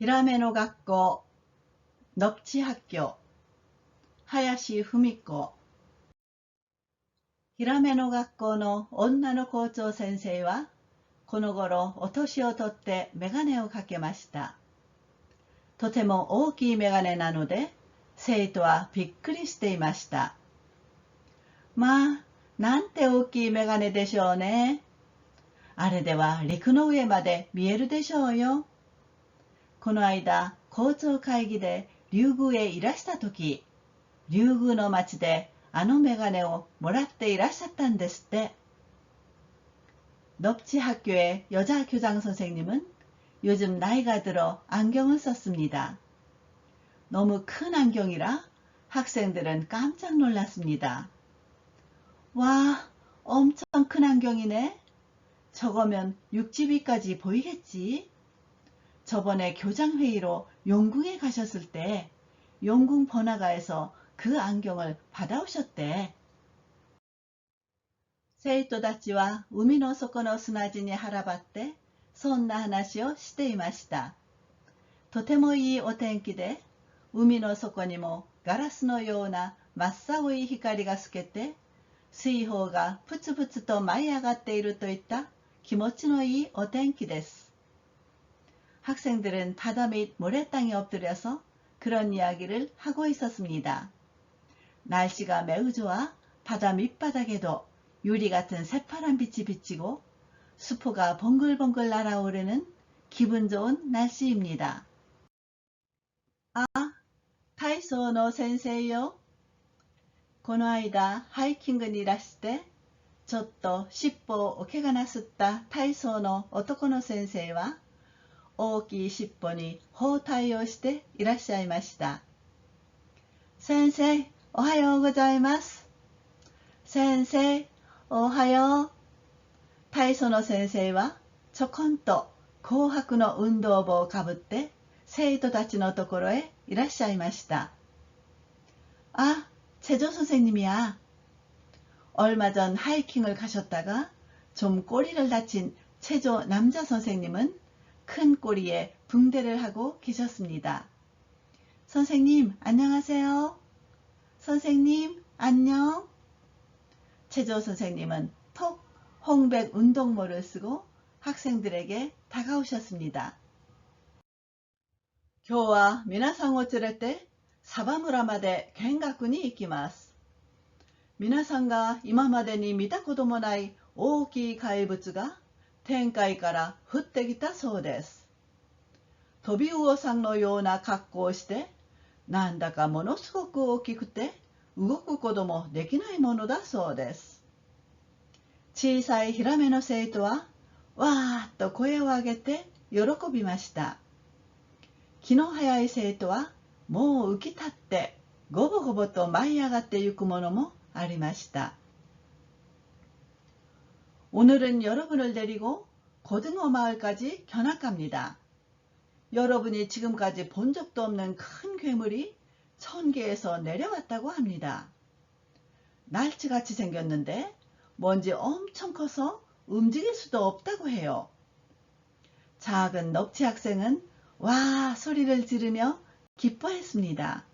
ヒラメの学校、넙치학교、林文子。ヒラメの学校の女の校長先生は、この頃お年をとってメガネをかけました。とても大きいメガネなので、生徒はびっくりしていました。まあ、なんて大きいメガネでしょうね。あれでは陸の上まで見えるでしょうよ。この間、校長会議で竜宮へいらしたとき、竜宮の町であのメガネをもらっていらっしゃったんですって。넙치학교의 여자 교장 선생님은 요즘 나이가 들어 안경을 썼습니다. 너무 큰 안경이라 학생들은 깜짝 놀랐습니다. 와, 엄청 큰 안경이네. 저거면 육지비까지 보이겠지? 저번에 교장회의로 용궁에 가셨을 때 용궁 번화가에서 그 안경을 받아오셨대. 生徒たちは海の底の砂地に腹ばってそんな話をしていました。とてもいいお天気で、海の底にもガラスのような真っ青い光が透けて、水泡がプツプツと舞い上がっているといった気持ちのいいお天気です。학생들은 바다 및 모래땅에 엎드려서 그런 이야기를 하고 있었습니다. 날씨가 매우 좋아 바다 밑바닥에도 유리 같은 새파란 빛이 비치고 수포가 번글번글 날아오르는 기분 좋은 날씨입니다. 아, 体操の先生よ。この間ハイキングにいらしてちょっと尻尾をお怪我なすった体操の男の先生は大きい尻尾に包帯をしていらっしゃいました。先生、おはようございます。先生、おはよう。体操の先生はちょこんと紅白の運動帽をかぶって生徒たちのところへいらっしゃいました。아, 체조 선생님이야. 얼마 전 하이킹을 가셨다가 좀 꼬리를 다친 체조 남자 선생님은 큰 꼬리에 붕대를 하고 계셨습니다. 선생님, 안녕하세요. 선생님, 안녕. 체조 선생님은 톡 홍백 운동모를 쓰고 학생들에게 다가오셨습니다. 今日は皆さんを連れてサバ村まで見学に行きます。皆さんが今までに見たこともない大きい怪物が天界から降ってきたそうです。トビウオさんのような格好をして、なんだかものすごく大きくて動くこともできないものだそうです。小さいヒラメの生徒はわーっと声を上げて喜びました。気の早い生徒はもう浮き立ってごぼごぼと舞い上がってゆくものもありました。오늘은 여러분을 데리고 고등어 마을까지 견학합니다. 여러분이 지금까지 본 적도 없는 큰 괴물이 천계에서 내려왔다고 합니다. 날치같이 생겼는데 뭔지 엄청 커서 움직일 수도 없다고 해요. 작은 넙치 학생은 와 소리를 지르며 기뻐했습니다.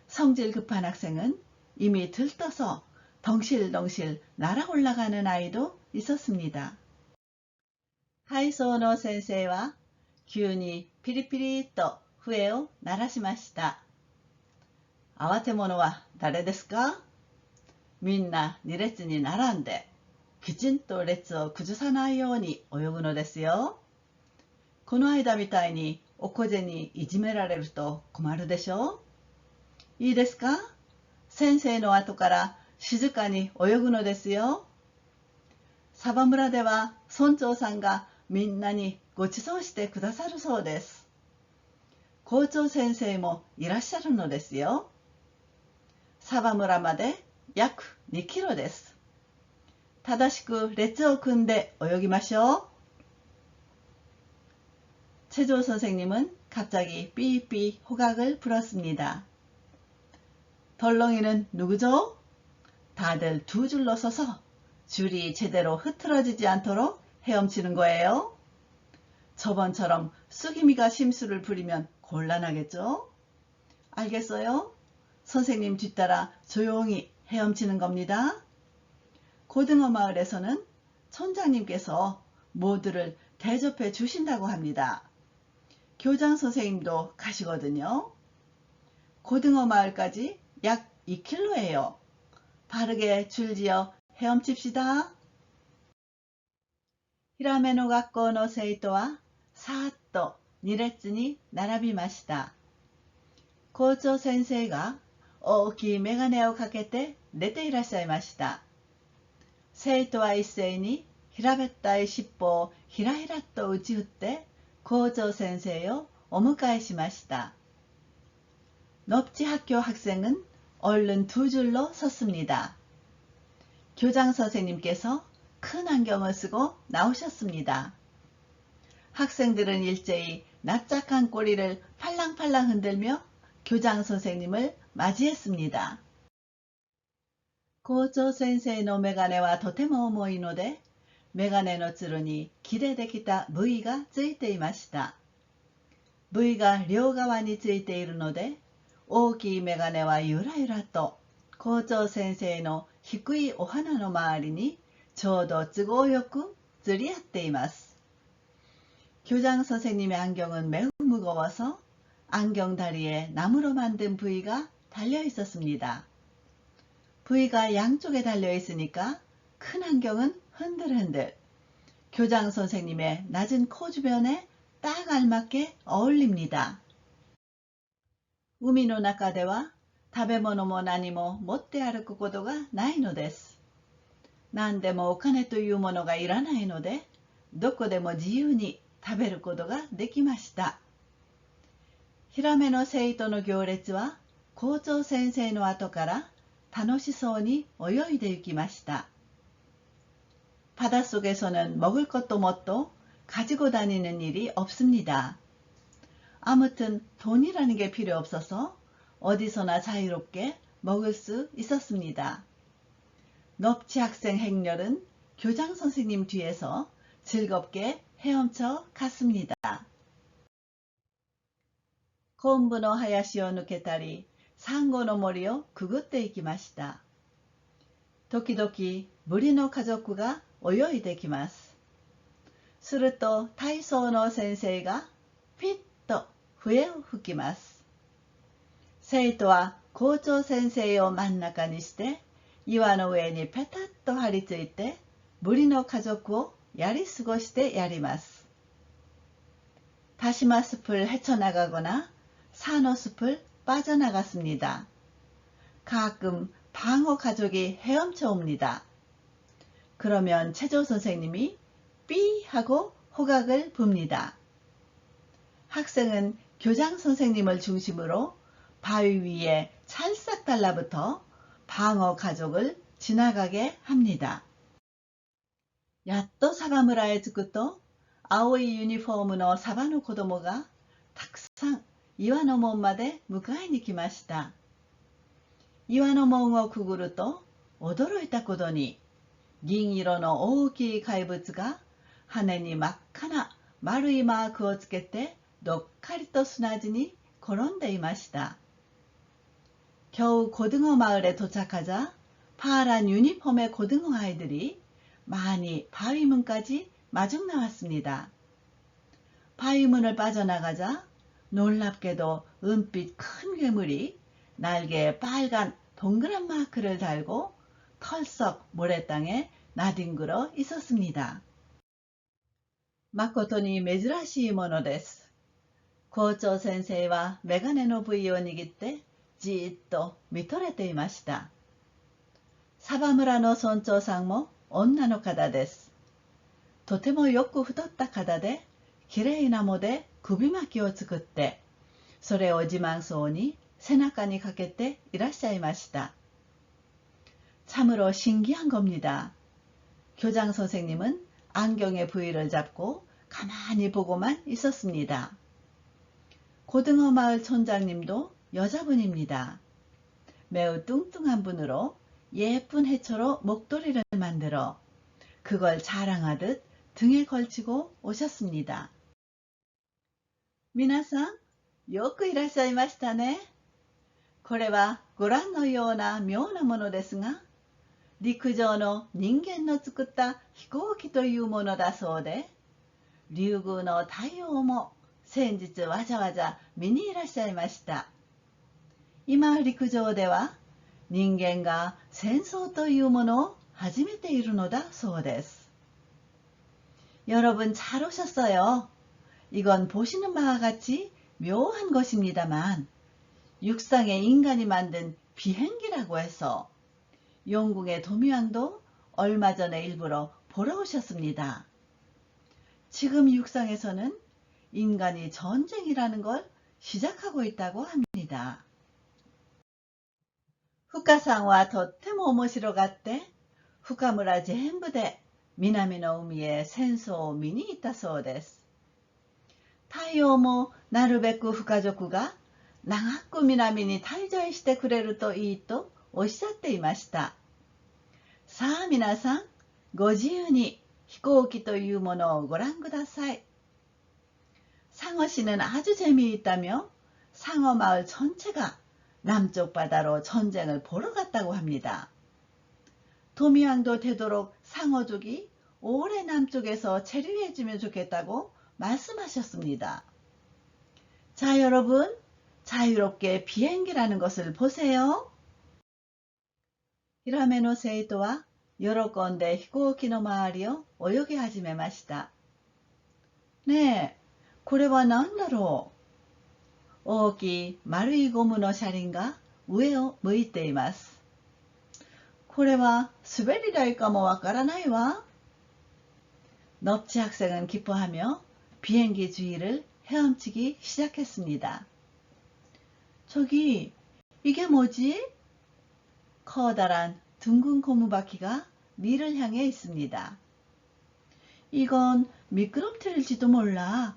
성질 급한 학생은 이미 들떠서 덩실덩실 날아 올라가는 아이도 있었습니다. 体操の先生は急にピリピリと笛を鳴らしました。慌て者は誰ですか？みんな2列に並んできちんと列を崩さないように泳ぐのですよ。この間みたいにおこぜにいじめられると困るでしょう。いいですか？先生の後から静かに泳ぐのですよ。サバ村では村長さんがみんなにご馳走してくださるそうです。校長先生もいらっしゃるのですよ。サバ村まで約2キロです。正しく列を組んで泳ぎましょう。체조 선생님은 갑자기 삐삐 호각을 불었습니다. 덜렁이는 누구죠? 다들 두 줄로 서서 줄이 제대로 흐트러지지 않도록 헤엄치는 거예요. 저번처럼 쑥이미가 심술을 부리면 곤란하겠죠? 알겠어요? 선생님 뒤따라 조용히 헤엄치는 겁니다. 고등어 마을에서는 촌장님께서 모두를 대접해 주신다고 합니다. 교장 선생님도 가시거든요. 고등어 마을까지 약 2km예요. 바르게 줄지어 헤엄칩시다. ひらめの学校の生徒はさーっと2列に並びました。校長先生が大きい眼鏡をかけて出ていらっしゃいました。生徒は一斉に平べったい尻尾をひらひらっと打ち振って校長先生をお迎えしました。넙지학교 학생은 얼른 두 줄로 섰습니다. 교장 선생님께서 큰 안경을 쓰고 나오셨습니다. 학생들은 일제히 납작한 꼬리를 팔랑팔랑 흔들며 교장 선생님을 맞이했습니다. 校長先生のメガネはとても重いので、メガネのつるに木でできたブイがついていました。ブイが両側についているので、大きいメガネはゆらゆらと校長先生の低いお鼻の周りにちょうど都合よくずり合っています。교장 선생님의 안경은 매우 무거워서 안경다리에 나무로 만든 부위가 달려 있었습니다. 부위가 양쪽에 달려 있으니까 큰 안경은 흔들흔들 교장 선생님의 낮은 코 주변에 딱 알맞게 어울립니다. 海の中では食べ物も何も持って歩くことがないのです。何でもお金というものがいらないので、どこでも自由に食べることができました。ヒラメの生徒の行列は校長先生の後から楽しそうに泳いで行きました。바닷속에서는 먹을 것도 뭣도 가지고 다니는 일이 없습니다. 아무튼 돈이라는 게 필요 없어서 어디서나 자유롭게 먹을 수 있었습니다. 넙치 학생 행렬은 교장 선생님 뒤에서 즐겁게 헤엄쳐 갔습니다. 昆布の林を抜けたり、サンゴの森をくぐっていきました。時々ブリの家族が泳いできます。すると体操の先生がピッと笛を吹きます。生徒は校長先生を真ん中にして岩の上にペタッと張り付いてブリの家族をやり過ごしてやります。다시마 숲을 헤쳐나가거나 산호 숲을 빠져나갔습니다. 가끔 방어 가족이 헤엄쳐 옵니다. 그러면 체조 선생님이 삐 하고 호각을 붑니다. 학생은 교장 선생님을 중심으로 바위 위에 찰싹 달라붙어 방어 가족을 지나가게 합니다. やっとサバ村へ着くと、青いユニフォームのサバの子供がたくさん岩の門まで迎えに来ました。岩の門をくぐると、驚いたことに、銀色の大きい怪物が羽に真っ赤な丸いマークをつけてどっかりと砂地に転んでいました。겨우 고등어 마을에 도착하자 파란 유니폼의 고등어 아이들이 많이 바위문까지 마중 나왔습니다. 바위문을 빠져나가자 놀랍게도 은빛 큰 괴물이 날개에 빨간 동그란 마크를 달고 털썩 모래땅에 나뒹굴어 있었습니다. 誠に珍しいものです。校長先生はメガネの部位を握ってじーっと見とれていました。サバ村の村長さんも女の方です。とてもよく太った方で、きれいな藻で首巻きを作って、それを自慢そうに背中にかけていらっしゃいました。참으로 신기한 겁니다. 교장 선생님은 안경의 부위를 잡고 가만히 보고만 있었습니다. 고등어 마을 촌장님도 여자분입니다. 매우 뚱뚱한 분으로 예쁜 해초로 목도리를 만들어 그걸 자랑하듯 등에 걸치고 오셨습니다. 皆さん、よくいらっしゃいましたね。これはご覧のような妙なものですが、陸上の人間の作った飛行機というものだそうで、竜宮の太陽も先日わざわざ見にいらっしゃいました。今陸上では人間が戦争というものを始めているのだそうです. 여러분 잘 오셨어요. 이건 보시는 바와 같이 묘한 것입니다만 육상의 인간이 만든 비행기라고 해서 용궁의 도미왕도 얼마 전에 일부러 보러 오셨습니다. 지금 육상에서는 인간이 전쟁이라는 걸 시작하고 있다고 합니다. 深さんはとっても面白がって、深村全部で南の海へ戦争を見に行ったそうです。太陽もなるべく深族が長く南に滞在してくれるといいとおっしゃっていました。さあ皆さん、ご自由に飛行機というものをご覧ください。상어시는 아주 재미있다며 상어마을 전체가 남쪽 바다로 전쟁을 보러 갔다고 합니다. 도미왕도 되도록 상어족이 오래 남쪽에서 체류해주면 좋겠다고 말씀하셨습니다. 자, 여러분, 자유롭게 비행기라는 것을 보세요. ヒラメの生徒は喜んで飛行機の周りを泳ぎ始めました。ねえ、これは何だろう。大きい丸いゴムの車輪が上を向いています。これは滑り台かもわからないわ。넙치 학생은 기뻐하며 비행기 주위를 헤엄치기 시작했습니다. 저기, 이게 뭐지? 커다란 둥근 고무바퀴가 위를 향해 있습니다. 이건 미끄럼틀일지도 몰라.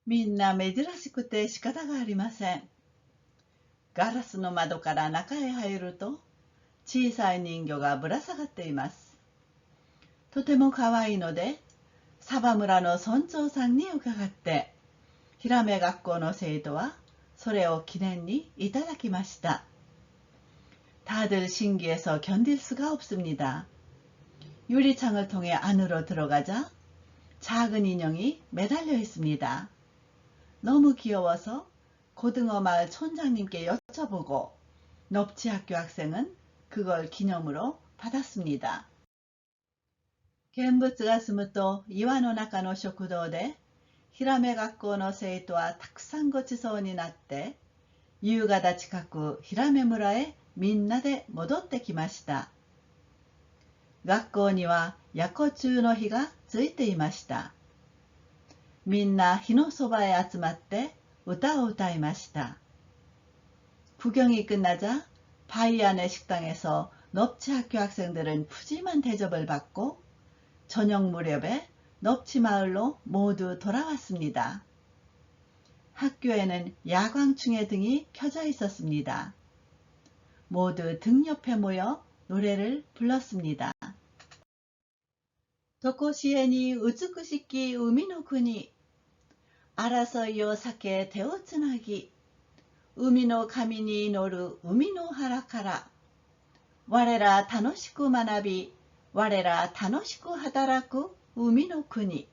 みんな珍しくて仕方がありません。ガラスの窓から中へ入ると小さい人魚がぶら下がっています。とてもかわいいので、サバ村の村長さんに伺って、ヒラメ学校の生徒はそれを記念にいただきました。다들 신기해서 견딜 수가 없습니다. 유리창을 통해 안으로 들어가자 작은 인형이 매달려 있습니다. 너무 귀여워서 고등어 마을 촌장님께 여쭤보고 넙치 학교 학생은 그걸 기념으로 받았습니다. 見物が済むと岩の中の食堂でヒラメ学校の生徒はたくさんごちそうになって夕方近くヒラメ村へみんなで戻ってきました。学校には夜光中の火がついていました。みんな火のそばへ集まって歌を歌いました。구경이 끝나자 바이안의 식당에서 넙치 학교 학생들은 푸짐한 대접을 받고 저녁 무렵에 넙치 마을로 모두 돌아왔습니다. 학교에는 야광충의 등이 켜져 있었습니다. 모두 등 옆에 모여 노래를 불렀습니다. 도코시에니 우츠쿠시키 우미노国 알아서 요사케 데오츠나기 우미노 가미니 노르 우미노 하라카라 와레라 타노시쿠 마나비 와레라 타노시쿠 하다라쿠 우미노国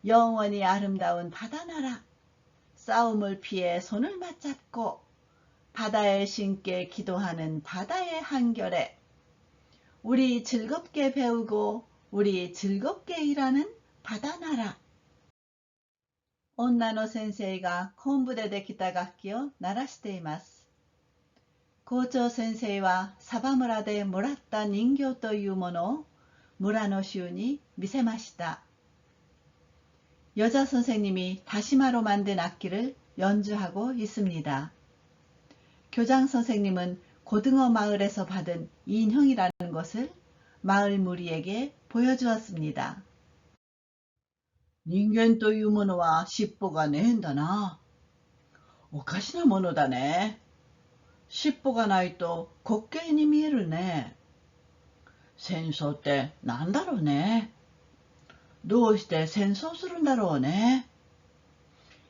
영원히 아름다운 바다나라 싸움을 피해 손을 맞잡고 바다의 신께 기도하는 바다의 한결에 우리 즐겁게 배우고 우리 즐겁게 일하는 바다나라. 女の先生が昆布でできた楽器を鳴らしています。校長先生はサバ村でもらった人形というものを村の衆に見せました。여자 선생님이 다시마로 만든 악기를 연주하고 있습니다. 교장 선생님은 고등어 마을에서 받은 인형이라는 것을 마을 무리에게 보여주었습니다. 人間というものは尻尾がねえんだな。おかしなものだね。尻尾がないと滑稽に見えるね。戦争ってなんだろうね。どうして戦争するんだろうね。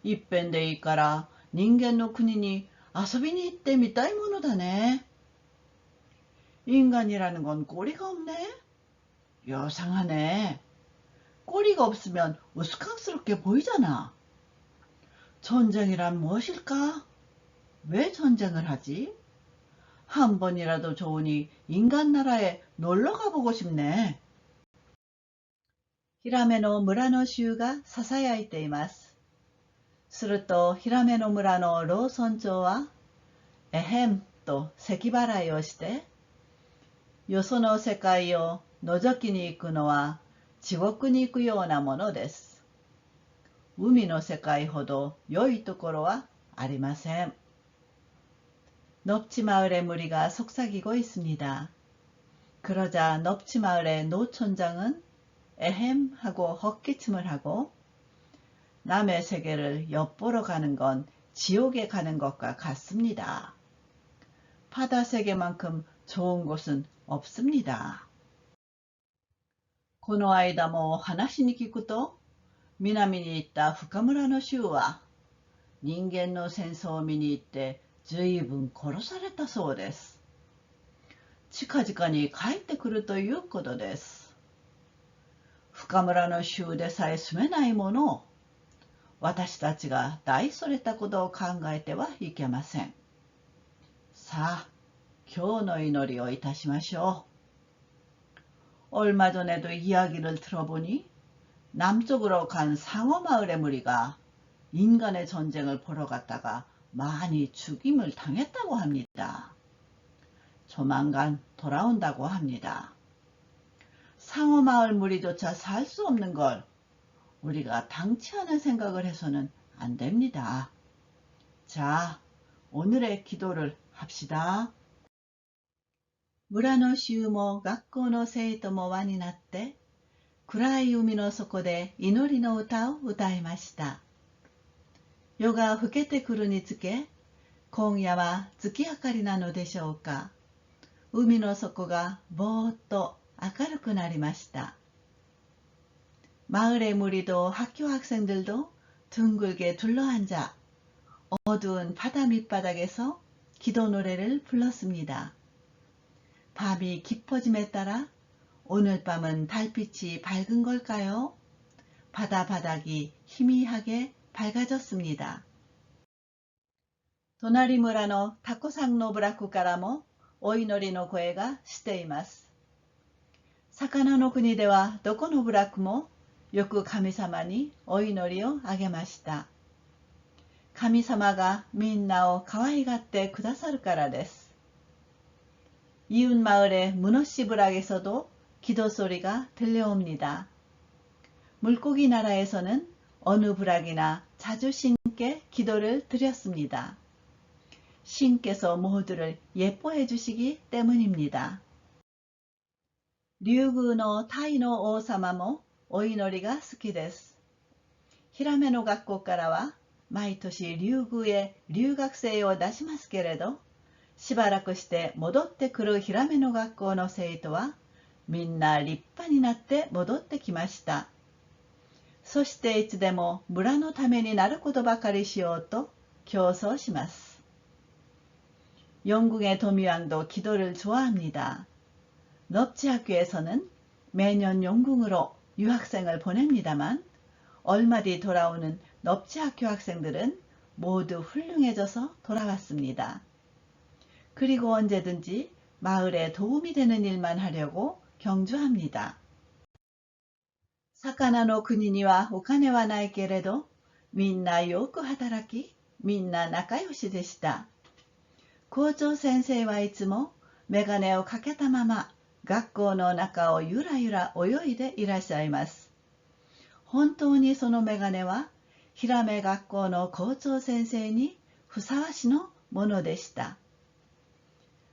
一遍でいいから人間の国に遊びに行ってみたいものだね。인간이라는 건 꼬리가 없네? 요상하네. 꼬리가 없으면 우스꽝스럽게 보이잖아. 전쟁이란 무엇일까? 왜 전쟁을 하지? 한 번이라도 좋으니 인간 나라에 놀러 가보고 싶네. ヒラメの村の衆が囁いています。するとヒラメの村の老村長は、エヘンと咳払いをして、よその世界を覗きに行くのは地獄に行くようなものです。海の世界ほど良いところはありません。넙치마을의 무리가 속삭이고 있습니다. 그러자 넙치마을의 노촌장은 에헴 하고 헛기침을 하고, 남의 세계를 엿보러 가는 건 지옥에 가는 것과 같습니다. 바다 세계만큼 좋은 곳은 없습니다. この間も話に聞くと、南に行った深村の衆は、人間の戦争を見に行って随分殺されたそうです。近々に帰ってくるということです。深村の衆でさえ住めないものを、私たちが大それたことを考えてはいけません。さあ、今日の祈りをいたしましょう。얼마 전에도 이야기를 들어보니 남쪽으로 간 상어마을의 무리가 인간의 전쟁을 보러 갔다가 많이 죽임을 당했다고 합니다. 조만간 돌아온다고 합니다. 상어마을 무리조차 살 수 없는 걸 우리가 당치 않은 생각을 해서는 안 됩니다. 자, 오늘의 기도를 합시다. 村の衆も学校の生徒も輪になって、暗い海の底で祈りの歌を歌いました。夜が更けてくるにつけ、今夜は月明かりなのでしょうか。海の底がぼーっと明るくなりました。마을의 무리도 학교 학생들도 둥글게 둘러앉아 어두운 바다 밑바닥에서 기도 노래를 불렀습니다. 밤이 깊어짐에 따라 오늘 밤은 달빛이 밝은 걸까요? 바다 바닥이 희미하게 밝아졌습니다. 隣村のタコさんの部落からもお祈りの声がしています。魚の国ではどこの部落もよく神様にお祈りをあげました。神様がみんなを可愛がってくださるからです。 이웃 마을의 문어씨 부락에서도 기도 소리가 들려옵니다. 물고기 나라에서는 어느 부락이나 자주 신께 기도를 드렸습니다. 신께서 모두를 예뻐해 주시기 때문입니다. 竜宮のタイの王様もお祈りが好きです。ヒラメの学校からは毎年竜宮へ留学生を出しますけれど、しばらくして戻ってくるヒラメの学校の生徒はみんな立派になって戻ってきました。そしていつでも村のためになることばかりしようと競争します。 영국의 도미왕도 기도를 좋아합니다. 넙치학교에서는 매년 영국으로 유학생을 보냅니다만 얼마 뒤 돌아오는 넙치학교 학생들은 모두 훌륭해져서 돌아왔습니다. 그리고 언제든지 마을에 도움이 되는 일만 하려고 경주합니다. 魚の国にはお金はないけれど、みんなよく働き、みんな仲良しでした。校長先生はいつもメガネをかけたまま学校の中をゆらゆら泳いでいらっしゃいます。本当にそのメガネはヒラメ学校の校長先生にふさわしのものでした。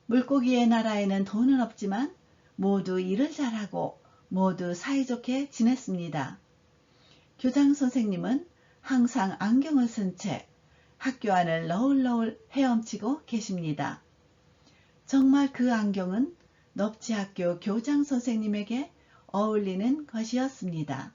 물고기의 나라에는 돈은 없지만 모두 일을 잘하고 모두 사이좋게 지냈습니다. 교장 선생님은 항상 안경을 쓴 채 학교 안을 너울너울 헤엄치고 계십니다. 정말 그 안경은 넙치학교 교장 선생님에게 어울리는 것이었습니다.